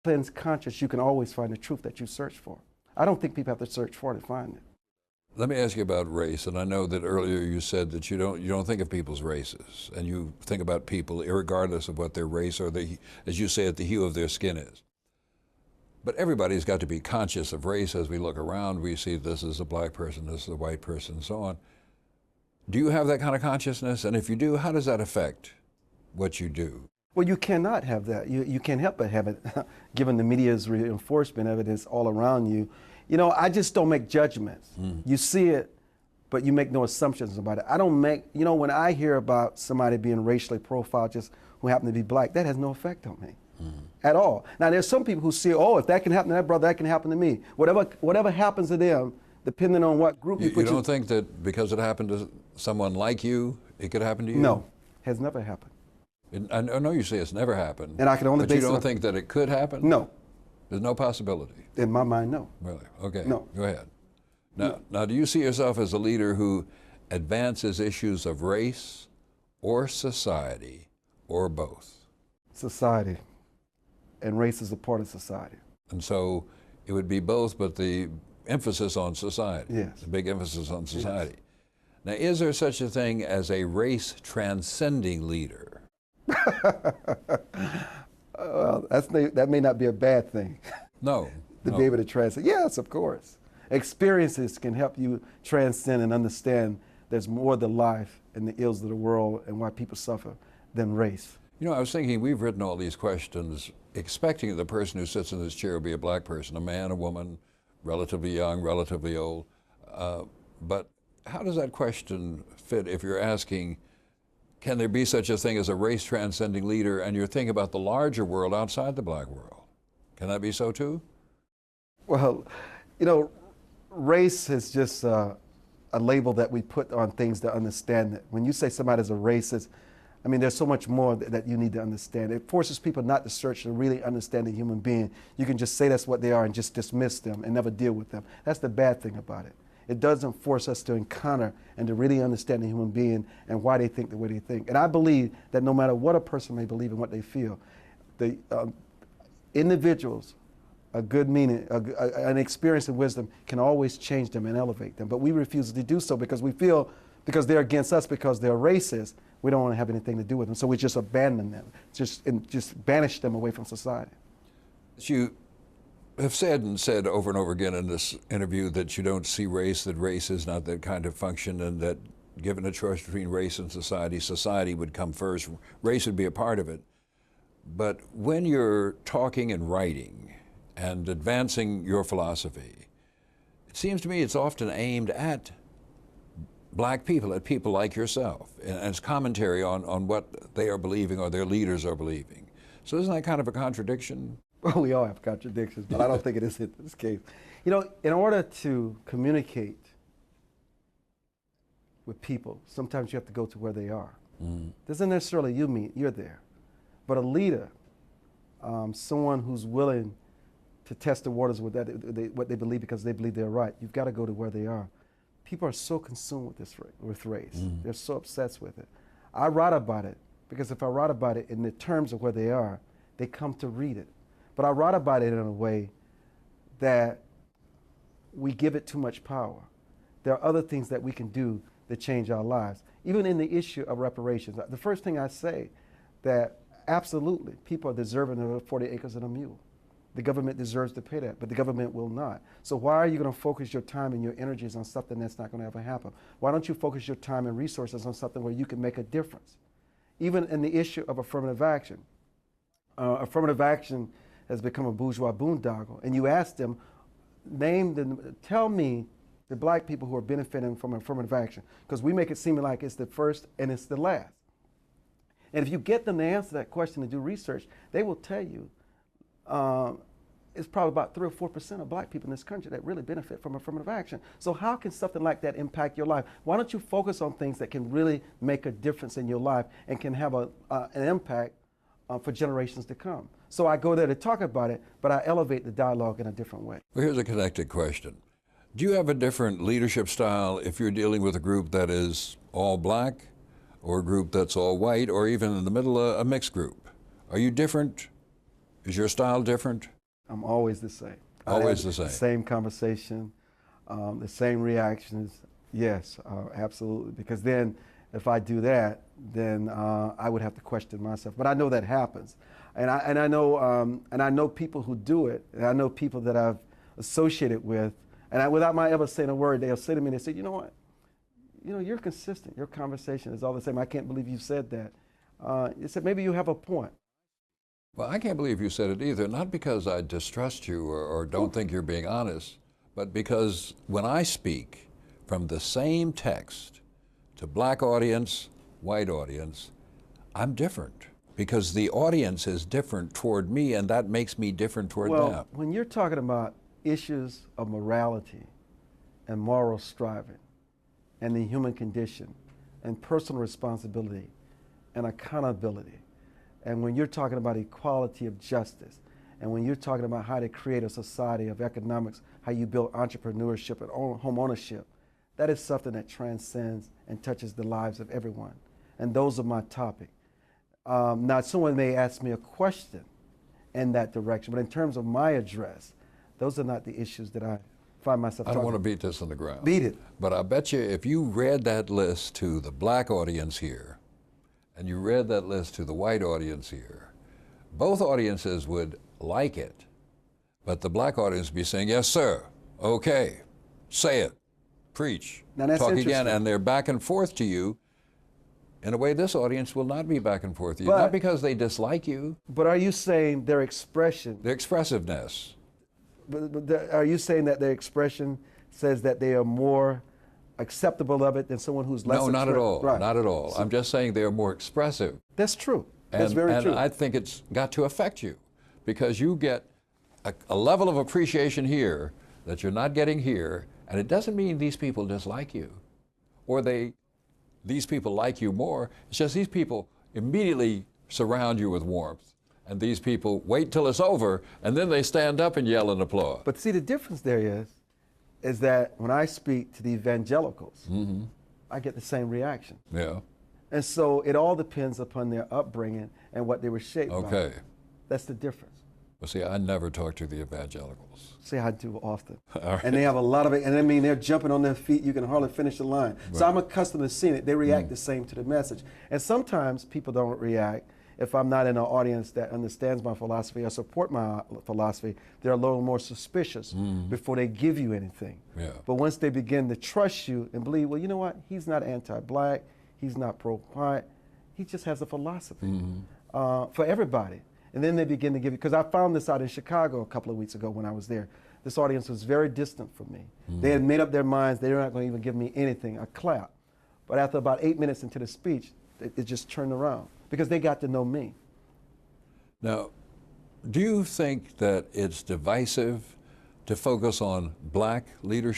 cleansed conscience, you can always find the truth that you search for. I don't think people have to search for it to find it. Let me ask you about race, and I know that earlier you said that you don't think of people's races, and you think about people regardless of what their race or as you say it, the hue of their skin is. But everybody's got to be conscious of race. As we look around, we see this is a black person, this is a white person, and so on. Do you have that kind of consciousness? And if you do, how does that affect what you do? Well, you cannot have that. You can't help but have it, given the media's reinforcement of it is all around you. You know, I just don't make judgments. You see it, but you make no assumptions about it. I don't make, you know, when I hear about somebody being racially profiled just who happen to be black, that has no effect on me at all. Now, there's some people who see, oh, if that can happen to that brother, that can happen to me. Whatever happens to them, depending on what group you put. You don't think that because it happened to someone like you, it could happen to you? No, has never happened. I know you say it's never happened. And I can only but you don't think that it could happen? No. There's no possibility? In my mind, no. Really? Okay. No. Go ahead. No. Now, do you see yourself as a leader who advances issues of race or society or both? Society. And race is a part of society. And so it would be both, but the emphasis on society. Yes. The big emphasis on society. Yes. Now, is there such a thing as a race-transcending leader? Well, that may not be a bad thing. No. To be able to transcend. Yes, of course. Experiences can help you transcend and understand there's more to life and the ills of the world and why people suffer than race. You know, I was thinking we've written all these questions expecting the person who sits in this chair will be a black person, a man, a woman, relatively young, relatively old. But how does that question fit if you're asking, can there be such a thing as a race-transcending leader, and you're thinking about the larger world outside the black world? Can that be so too? Well, you know, race is just a label that we put on things to understand it. When you say somebody's a racist, I mean, there's so much more that you need to understand. It forces people not to search and really understand a human being. You can just say that's what they are and just dismiss them and never deal with them. That's the bad thing about it. It doesn't force us to encounter and to really understand a human being and why they think the way they think. And I believe that no matter what a person may believe and what they feel, the individuals, a good meaning, an experience and wisdom can always change them and elevate them. But we refuse to do so because we feel, because they're against us, because they're racist, we don't want to have anything to do with them. So we just abandon them, just banish them away from society. You have said and said over and over again in this interview that you don't see race, that race is not that kind of function, and that given a choice between race and society, society would come first, race would be a part of it. But when you're talking and writing and advancing your philosophy, it seems to me it's often aimed at black people, at people like yourself, and it's commentary on what they are believing or their leaders are believing. So isn't that kind of a contradiction? Well, we all have contradictions, but I don't think it is in this case. You know, in order to communicate with people, sometimes you have to go to where they are. Doesn't necessarily you're there. But a leader, someone who's willing to test the waters with what they believe because they believe they're right, you've got to go to where they are. People are so consumed with race. They're so obsessed with it. I write about it because if I write about it in the terms of where they are, they come to read it. But I write about it in a way that we give it too much power. There are other things that we can do that change our lives. Even in the issue of reparations, the first thing I say that absolutely people are deserving of 40 acres and a mule. The government deserves to pay that, but the government will not. So why are you going to focus your time and your energies on something that's not going to ever happen? Why don't you focus your time and resources on something where you can make a difference? Even in the issue of affirmative action. Affirmative action has become a bourgeois boondoggle, and you ask them, tell me the black people who are benefiting from affirmative action, because we make it seem like it's the first and it's the last. And if you get them to answer that question and do research, they will tell you it's probably about 3 or 4% of black people in this country that really benefit from affirmative action. So how can something like that impact your life? Why don't you focus on things that can really make a difference in your life and can have an impact for generations to come? So I go there to talk about it, but I elevate the dialogue in a different way. Well, here's a connected question. Do you have a different leadership style if you're dealing with a group that is all black, or a group that's all white, or even in the middle, a mixed group? Are you different? Is your style different? I'm always the same. Always the same. The same conversation, the same reactions. Yes, absolutely. Because then, if I do that, then I would have to question myself. But I know that happens, and I know people who do it. And I know people that I've associated with, and without my ever saying a word, they'll say to me, they say, you know what? You know, you're consistent. Your conversation is all the same. I can't believe you said that. They said, maybe you have a point. Well, I can't believe you said it either, not because I distrust you or don't think you're being honest, but because when I speak from the same text to black audience, white audience, I'm different because the audience is different toward me, and that makes me different toward them. Well, when you're talking about issues of morality and moral striving and the human condition and personal responsibility and accountability, and when you're talking about equality of justice, and when you're talking about how to create a society of economics, how you build entrepreneurship and home ownership, that is something that transcends and touches the lives of everyone. And those are my topic. Now, someone may ask me a question in that direction, but in terms of my address, those are not the issues that I find myself talking about. I don't want to beat this on the ground. Beat it. But I bet you if you read that list to the black audience here, and you read that list to the white audience here, both audiences would like it, but the black audience would be saying, yes, sir, okay, say it, preach, now that's talk interesting. again, and they're back and forth to you. In a way, this audience will not be back and forth to you, But, not because they dislike you. But are you saying their expression? Their expressiveness. Are you saying that their expression says that they are more acceptable of it than someone who's less? No, not at all. Right. Not at all. I'm just saying they are more expressive. That's true. That's very true. And I think it's got to affect you because you get a level of appreciation here that you're not getting here, and it doesn't mean these people dislike you or these people like you more. It's just these people immediately surround you with warmth, and these people wait till it's over, and then they stand up and yell and applaud. But see, the difference there is that when I speak to the evangelicals, I get the same reaction. Yeah. And so it all depends upon their upbringing and what they were shaped by. Okay. That's the difference. Well, see, I never talk to the evangelicals. See, I do often. All right. And they have a lot of it, and I mean, they're jumping on their feet. You can hardly finish the line. So I'm accustomed to seeing it. They react the same to the message. And sometimes people don't react. If I'm not in an audience that understands my philosophy or support my philosophy, they're a little more suspicious before they give you anything. Yeah. But once they begin to trust you and believe, well, you know what? He's not anti-black. He's not pro-white. He just has a philosophy for everybody. And then they begin to give you, because I found this out in Chicago a couple of weeks ago when I was there. This audience was very distant from me. They had made up their minds they were not going to even give me anything, a clap. But after about 8 minutes into the speech, it just turned around because they got to know me. Now, do you think that it's divisive to focus on black leadership?